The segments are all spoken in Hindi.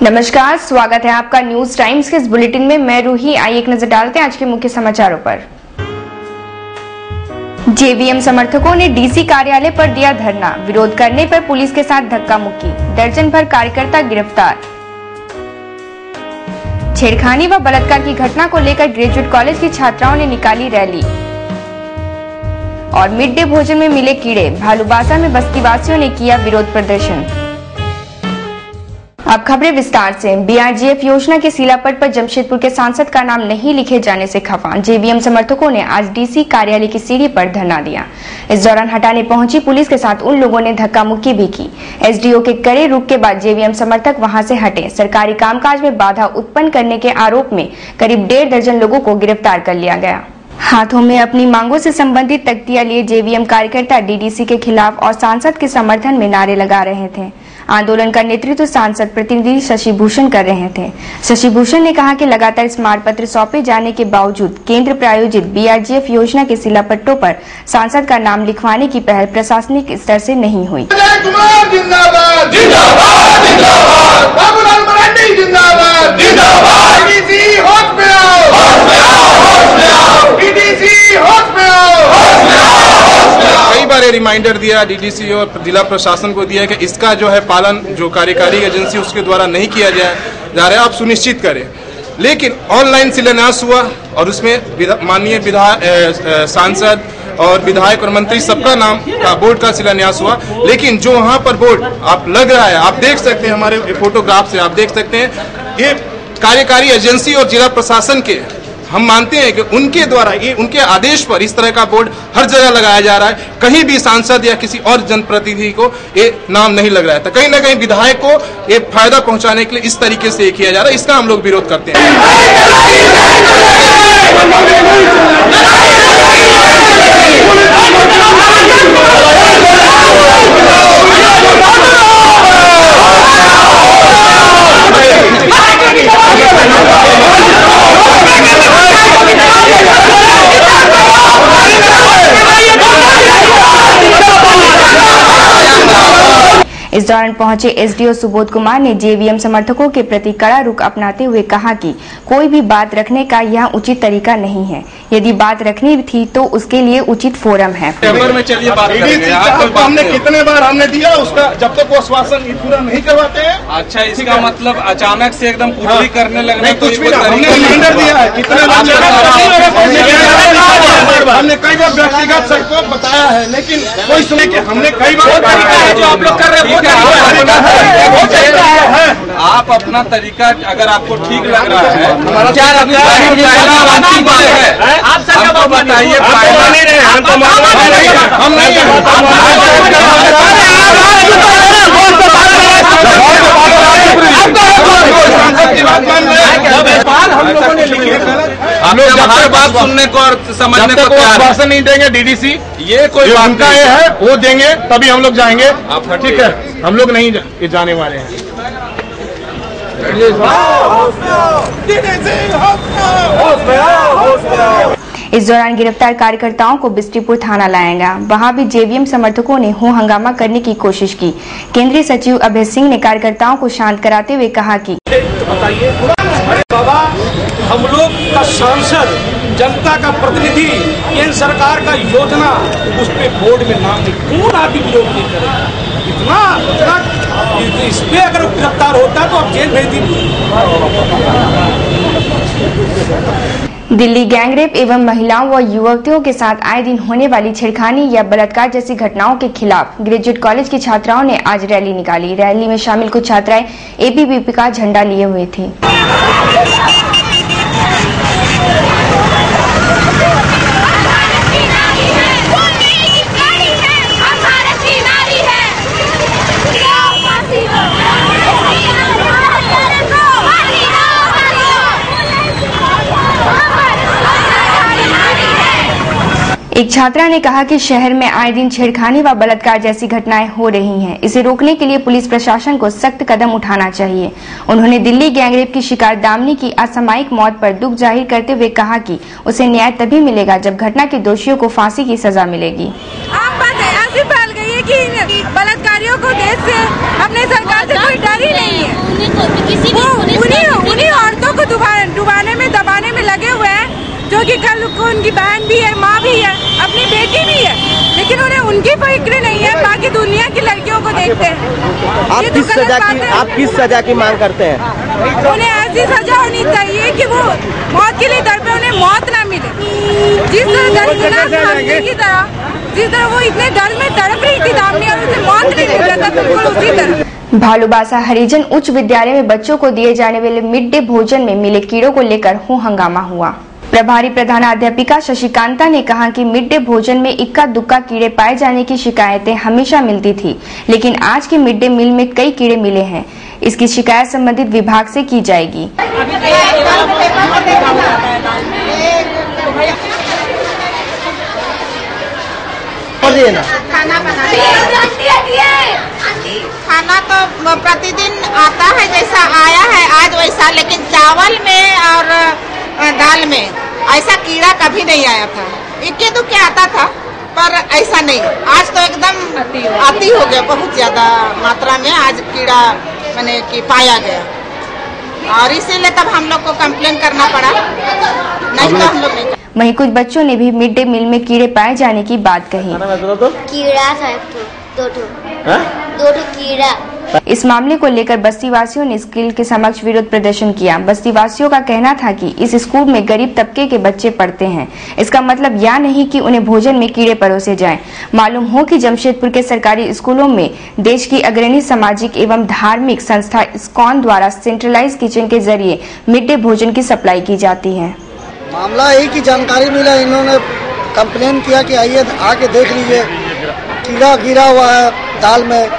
नमस्कार, स्वागत है आपका न्यूज टाइम्स के इस बुलेटिन में। मैं रूही। आइए एक नजर डालते हैं आज के मुख्य समाचारों पर। जेवीएम समर्थकों ने डीसी कार्यालय पर दिया धरना, विरोध करने पर पुलिस के साथ धक्का मुक्की, दर्जन भर कार्यकर्ता गिरफ्तार। छेड़खानी व बलात्कार की घटना को लेकर ग्रेजुएट कॉलेज की छात्राओं ने निकाली रैली। और मिड डे भोजन में मिले कीड़े, भालूबासा में बस्ती वासियों ने किया विरोध प्रदर्शन। अब खबरें विस्तार से। बीआरजीएफ योजना के शिलापट पर जमशेदपुर के सांसद का नाम नहीं लिखे जाने से खफा जेवीएम समर्थकों ने आज डीसी कार्यालय की सीढ़ी पर धरना दिया। इस दौरान हटाने पहुंची पुलिस के साथ उन लोगों ने धक्का मुक्की भी की। एसडीओ के कड़े रुख के बाद जेवीएम समर्थक वहां से हटे। सरकारी कामकाज में बाधा उत्पन्न करने के आरोप में करीब 1.5 दर्जन लोगों को गिरफ्तार कर लिया गया। हाथों में अपनी मांगों से संबंधित तख्तियां लिए जेवीएम कार्यकर्ता डीडीसी के खिलाफ और सांसद के समर्थन में नारे लगा रहे थे। आंदोलन का नेतृत्व सांसद प्रतिनिधि शशि भूषण कर रहे थे। शशि भूषण ने कहा कि लगातार स्मारक पत्र सौंपे जाने के बावजूद केंद्र प्रायोजित बीआरजीएफ योजना के शिलापट्टों पर सांसद का नाम लिखवाने की पहल प्रशासनिक स्तर से नहीं हुई। कई बार रिमाइंडर दिया डीडीसी और जिला प्रशासन को दिया कि इसका जो है पालन जो कार्यकारी एजेंसी उसके द्वारा नहीं किया जा रहा है, आप सुनिश्चित करें। लेकिन ऑनलाइन शिलान्यास हुआ और उसमें माननीय सांसद और विधायक और मंत्री सबका नाम का बोर्ड का शिलान्यास हुआ। लेकिन जो वहां पर बोर्ड आप लग रहा है, आप देख सकते हैं, हमारे फोटोग्राफ से आप देख सकते हैं, ये कार्यकारी एजेंसी और जिला प्रशासन के हम मानते हैं कि उनके द्वारा ये उनके आदेश पर इस तरह का बोर्ड हर जगह लगाया जा रहा है। कहीं भी सांसद या किसी और जनप्रतिनिधि को ये नाम नहीं लग रहा है। तो कहीं ना कहीं विधायक को ये फायदा पहुंचाने के लिए इस तरीके से किया जा रहा है। इसका हम लोग विरोध करते हैं। इस दौरान पहुंचे एसडीओ सुबोध कुमार ने जेवीएम समर्थकों के प्रति कड़ा रुख अपनाते हुए कहा कि कोई भी बात रखने का यह उचित तरीका नहीं है। यदि बात रखनी थी तो उसके लिए उचित फोरम है। में चलिए बात करेंगे। हमने कितने बार हमने दिया उसका, जब तक वो आश्वासन पूरा नहीं करवाते हैं। अच्छा, इसका मतलब अचानक से एकदम पूरी करने लगने कुछ भी हमने रिमाइंडर दिया है। कितने हमने कई बार व्यक्तिगत सबको बताया है, लेकिन कोई सुने कि हमने कई बार जो आप लोग कर रहे हैं आप अपना तरीका अगर आपको ठीक लग रहा है, आप सबको बताइए। हम नहीं हम लोग हर बात सुनने को और समझने को आश्वासन नहीं देंगे। डीडीसी ये कोई बात का ये है वो देंगे तभी हम लोग जाएंगे। ठीक है, हम लोग नहीं जाने वाले हैं। इस दौरान गिरफ्तार कार्यकर्ताओं को बिस्ट्रीपुर थाना लाया गया। वहां भी जेवीएम समर्थकों ने हो हंगामा करने की कोशिश की। केंद्रीय सचिव अभय सिंह ने कार्यकर्ताओं को शांत कराते हुए कहा कि बाबा, हम लोग का सांसद, जनता का प्रतिनिधि, केंद्र सरकार का योजना, उस पे बोर्ड में नाम नहीं, कौन आदमी विरोध नहीं करेगा? इतना इस पे अगर गिरफ्तार होता तो अब जेल भेज दीजिए। दिल्ली गैंगरेप एवं महिलाओं व युवतियों के साथ आए दिन होने वाली छेड़खानी या बलात्कार जैसी घटनाओं के खिलाफ ग्रेजुएट कॉलेज की छात्राओं ने आज रैली निकाली। रैली में शामिल कुछ छात्राएं एबीवीपी का झंडा लिए हुए थी। एक छात्रा ने कहा कि शहर में आए दिन छेड़खानी व बलात्कार जैसी घटनाएं हो रही हैं। इसे रोकने के लिए पुलिस प्रशासन को सख्त कदम उठाना चाहिए। उन्होंने दिल्ली गैंगरेप की शिकार दामिनी की असामयिक मौत पर दुख जाहिर करते हुए कहा कि उसे न्याय तभी मिलेगा जब घटना के दोषियों को फांसी की सजा मिलेगी। आम बात है, ऐसी फैल गई है कि बलात्कारियों को देश से अपने उन्हें सरकार से कोई डर ही नहीं है। उन्हीं औरतों को डुबाने में दबाने में लगे हुए हैं, जो कि कल को उनकी बहन भी है, माँ भी है, अपनी बेटी भी है, लेकिन उन्हें उनकी फिक्र नहीं है, बाकी दुनिया की लड़कियों को देखते हैं। आप किस सजा की मांग करते हैं? उन्हें ऐसी सजा होनी चाहिए कि वो मौत के लिए तड़पे, उन्हें मौत ना मिले। जिस तरह वो इतने डर में तड़प रही थी दामिनी, और उसे मौत नहीं मिल रहा था, बिल्कुल उसी तरह। भालूबासा हरिजन उच्च विद्यालय में बच्चों को दिए जाने वाले मिड डे भोजन में मिले कीड़ों को लेकर हंगामा हुआ। प्रभारी प्रधानाध्यापिका शशिकांता ने कहा कि मिड डे भोजन में इक्का दुक्का कीड़े पाए जाने की शिकायतें हमेशा मिलती थी, लेकिन आज के मिड डे मील में कई कीड़े मिले हैं। इसकी शिकायत संबंधित विभाग से की जाएगी। खाना तो प्रतिदिन आता है, जैसा आया है आज वैसा, लेकिन चावल में और दाल में ऐसा कीड़ा कभी नहीं आया था। इक्के दुक्के आता था, पर ऐसा नहीं। आज तो एकदम अति हो गया, बहुत ज्यादा मात्रा में आज कीड़ा मैंने कि पाया गया, और इसीलिए तब हम लोग को कंप्लेन करना पड़ा, नहीं तो हम लोग नहीं। वहीं कुछ बच्चों ने भी मिड डे मील में कीड़े पाए जाने की बात कही। कीड़ा था दो कीड़ा। इस मामले को लेकर बस्ती वासियों ने स्कूल के समक्ष विरोध प्रदर्शन किया। बस्ती वासियों का कहना था कि इस स्कूल में गरीब तबके के बच्चे पढ़ते हैं, इसका मतलब यह नहीं कि उन्हें भोजन में कीड़े परोसे जाएं। मालूम हो कि जमशेदपुर के सरकारी स्कूलों में देश की अग्रणी सामाजिक एवं धार्मिक संस्था इस्कॉन द्वारा सेंट्रलाइज किचन के जरिए मिड डे भोजन की सप्लाई की जाती है। मामला यही की जानकारी मिला, इन्होंने कंप्लेन किया कि आइए आके देख लीजिए, कीड़ा गिरा हुआ है दाल में।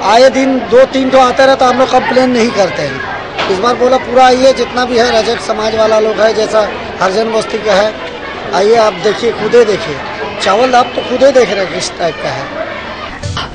आए दिन 2-3 तो आता रहता, हम लोग कंप्लेन नहीं करते हैं। इस बार बोला पूरा आइए, जितना भी है रजक समाज वाला लोग है, जैसा हरिजन बस्ती का है, आइए आप देखिए, खुदे देखिए। चावल आप तो खुदे देख रहे हैं किस टाइप का है।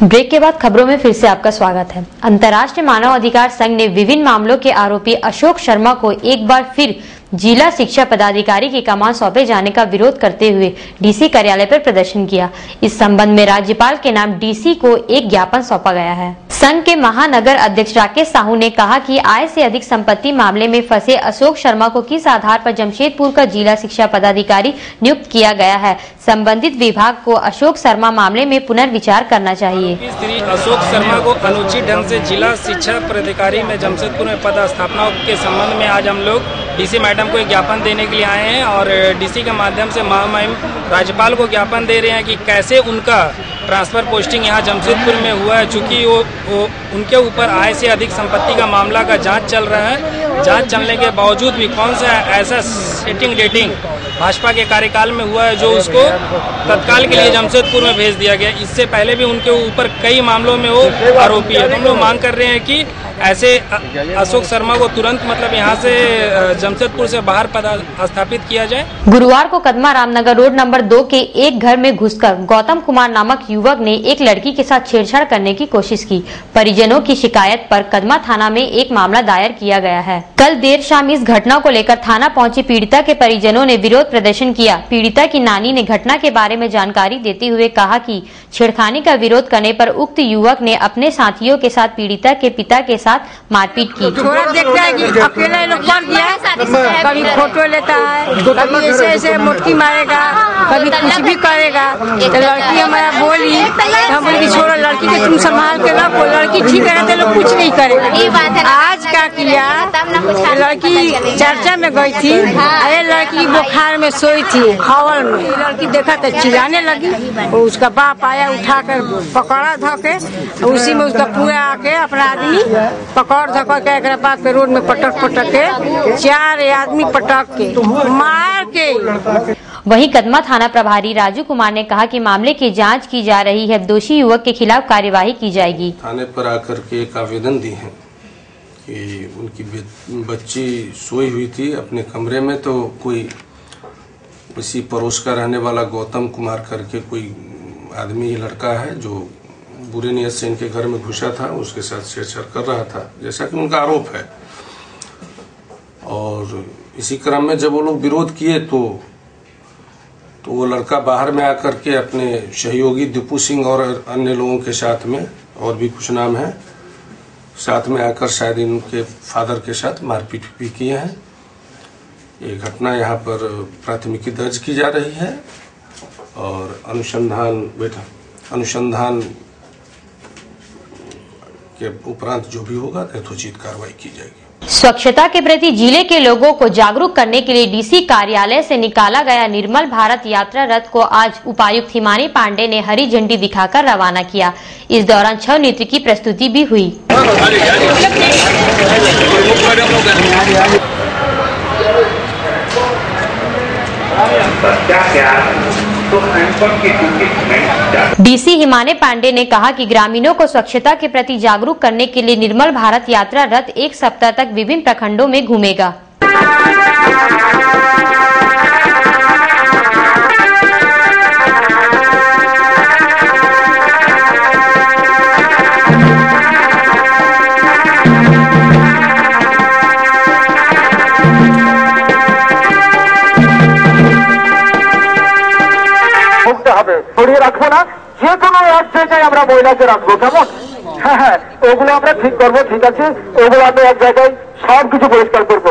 ब्रेक के बाद खबरों में फिर से आपका स्वागत है। अंतर्राष्ट्रीय मानव अधिकार संघ ने विभिन्न मामलों के आरोपी अशोक शर्मा को एक बार फिर जिला शिक्षा पदाधिकारी की कमान सौंपे जाने का विरोध करते हुए डीसी कार्यालय पर प्रदर्शन किया। इस संबंध में राज्यपाल के नाम डीसी को एक ज्ञापन सौंपा गया है। संघ के महानगर अध्यक्ष राकेश साहू ने कहा कि आय से अधिक संपत्ति मामले में फंसे अशोक शर्मा को किस आधार पर जमशेदपुर का जिला शिक्षा पदाधिकारी नियुक्त किया गया है। संबंधित विभाग को अशोक शर्मा मामले में पुनर्विचार करना चाहिए। श्री अशोक शर्मा को अनुचित ढंग से जिला शिक्षा पदाधिकारी में जमशेदपुर में पदस्थापना के संबंध में आज हम लोग डीसी मैडम को एक ज्ञापन देने के लिए आए हैं, और डीसी के माध्यम से महामहिम राज्यपाल को ज्ञापन दे रहे हैं कि कैसे उनका ट्रांसफर पोस्टिंग यहाँ जमशेदपुर में हुआ है। चूँकि वो उनके ऊपर आय से अधिक संपत्ति का मामला का जांच चल रहा है। जांच चलने के बावजूद भी कौन सा ऐसा सेटिंग डेटिंग भाजपा के कार्यकाल में हुआ है जो उसको तत्काल के लिए जमशेदपुर में भेज दिया गया। इससे पहले भी उनके ऊपर कई मामलों में वो आरोपी है। तो हम लोग मांग कर रहे हैं कि ऐसे अशोक शर्मा को तुरंत मतलब यहाँ से जमशेदपुर से बाहर पदस्थापित किया जाए। गुरुवार को कदमा रामनगर रोड नंबर 2 के एक घर में घुसकर गौतम कुमार नामक युवक ने एक लड़की के साथ छेड़छाड़ करने की कोशिश की। परिजनों की शिकायत पर कदमा थाना में एक मामला दायर किया गया है। कल देर शाम इस घटना को लेकर थाना पहुंची पीड़िता के परिजनों ने विरोध प्रदर्शन किया। पीड़िता की नानी ने घटना के बारे में जानकारी देते हुए कहा कि छेड़खानी का विरोध करने पर उक्त युवक ने अपने साथियों के साथ पीड़िता के पिता के साथ मारपीट की। थोड़ा देखता है कि अकेला लोग कर दिया, कभी फोटो लेता है, कभी ऐसे ऐसे मुटकी मारेगा, कभी कुछ भी करेगा। तो लड़की हमारा बोली, हम बोले कि छोड़ो लड़की के तुम संभाल के रखो, लड़की ठीक रहते लोग कुछ नहीं करेगा। आज क्या किया, लड़की चर्चा में गई थी, अरे लड़की बुखार में सोई थी हॉल में, लड़की देखा तो चिल्लाने लगी। उसका बाप आया उठाकर पकड़ा धोके, उसी में उसका पूरा आके अपना आदमी पकड़ धोकर के एक बाप के रोड में पटक के 4 आदमी पटक के मार के। वहीं कदमा थाना प्रभारी राजू कुमार ने कहा कि मामले की जांच की जा रही है, दोषी युवक के खिलाफ कार्यवाही की जाएगी। थाने पर आकर के एक आवेदन दी है कि उनकी बच्ची सोई हुई थी अपने कमरे में, तो कोई इसी पड़ोस का रहने वाला गौतम कुमार करके कोई आदमी, लड़का है जो बुरे नियत से इनके घर में घुसा था, उसके साथ छेड़छाड़ कर रहा था, जैसा कि उनका आरोप है। और इसी क्रम में जब वो लोग विरोध किए तो वो लड़का बाहर में आकर के अपने सहयोगी दीपू सिंह और अन्य लोगों के साथ में, और भी कुछ नाम है, साथ में आकर शायद इनके फादर के साथ मारपीट भी किए हैं। ये घटना यहाँ पर प्राथमिकी दर्ज की जा रही है और अनुसंधान के उपरांत जो भी होगा यथोचित कार्रवाई की जाएगी। स्वच्छता के प्रति जिले के लोगों को जागरूक करने के लिए डीसी कार्यालय से निकाला गया निर्मल भारत यात्रा रथ को आज उपायुक्त हिमानी पांडे ने हरी झंडी दिखाकर रवाना किया। इस दौरान 6 नृत्य की प्रस्तुति भी हुई। डीसी हिमानी पांडे ने कहा कि ग्रामीणों को स्वच्छता के प्रति जागरूक करने के लिए निर्मल भारत यात्रा रथ 1 सप्ताह तक विभिन्न प्रखंडों में घूमेगा। ছড়িয়ে রাখবো না, যে কোনো এক জায়গায় আমরা মহিলাকে রাখবো, কেমন? হ্যাঁ, ওগুলো আমরা ঠিক করবো, ঠিক আছে, ওগুলো আমরা এক জায়গায় সব কিছু পরিষ্কার করবো।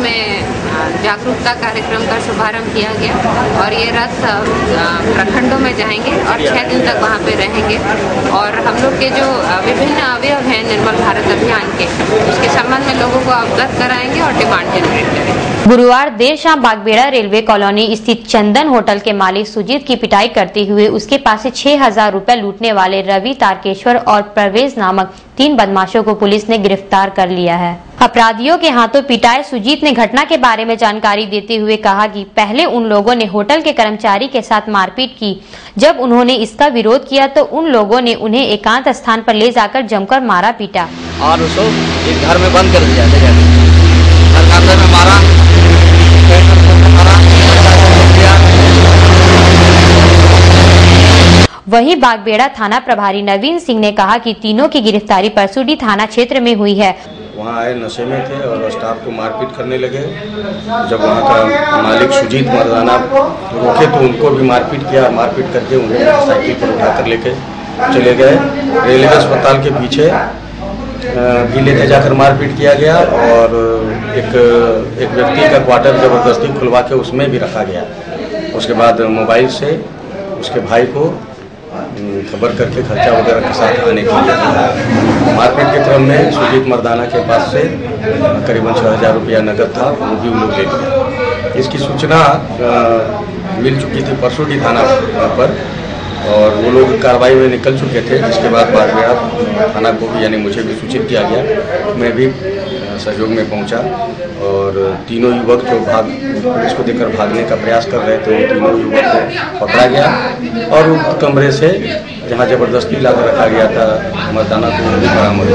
में जागरूकता कार्यक्रम का शुभारंभ किया गया और ये रथ प्रखंडों में जाएंगे और 6 दिन तक वहाँ पे रहेंगे और हम लोग के जो विभिन्न अवयव हैं निर्मल भारत अभियान के, उसके संबंध में लोगों को अवगत कराएंगे और डिमांड जनरेट करेंगे। गुरुवार देर शाम बागबेड़ा रेलवे कॉलोनी स्थित चंदन होटल के मालिक सुजीत की पिटाई करते हुए उसके पास से 6,000 रुपए लूटने वाले रवि तारकेश्वर और परवेज नामक 3 बदमाशों को पुलिस ने गिरफ्तार कर लिया है। अपराधियों के हाथों पिटाए सुजीत ने घटना के बारे में जानकारी देते हुए कहा कि पहले उन लोगों ने होटल के कर्मचारी के साथ मारपीट की। जब उन्होंने इसका विरोध किया तो उन लोगों ने उन्हें एकांत स्थान पर ले जाकर जमकर मारा पीटा और उसको एक घर में बंद कर दिया। घर में मारा, वहीं बागबेड़ा थाना प्रभारी नवीन सिंह ने कहा कि तीनों की गिरफ्तारी परसुडी थाना क्षेत्र में हुई है। वहाँ आए नशे में थे और स्टाफ को मारपीट करने लगे। जब वहाँ का मालिक सुजीत मर्दाना रोके तो उनको भी मारपीट किया। मारपीट करके उन्हें मोटरसाइकिल पर उठाकर लेके चले गए। रेलवे अस्पताल के पीछे भी लेते जाकर मारपीट किया गया और एक व्यक्ति का क्वार्टर जबरदस्ती खुलवा के उसमें भी रखा गया। उसके बाद मोबाइल से उसके भाई को खबर करके खर्चा वगैरह के साथ आने के लिए मारपीट के क्रम में सुजीत मर्दाना के पास से करीबन 6,000 रुपया नकद था, वो भी लोग ले लिया। इसकी सूचना मिल चुकी थी परसुडी थाना पर और वो लोग कार्रवाई में निकल चुके थे। जिसके बाद बागबेड़ा थाना को भी यानी मुझे भी सूचित किया गया। मैं भी सहयोग में पहुंचा और तीनों युवक जो पुलिस को देखकर भागने का प्रयास कर रहे थे, तीनों युवक को पकड़ा गया और उस कमरे से जहां जबरदस्ती लाकर रखा गया था मर्दाना को बरामद।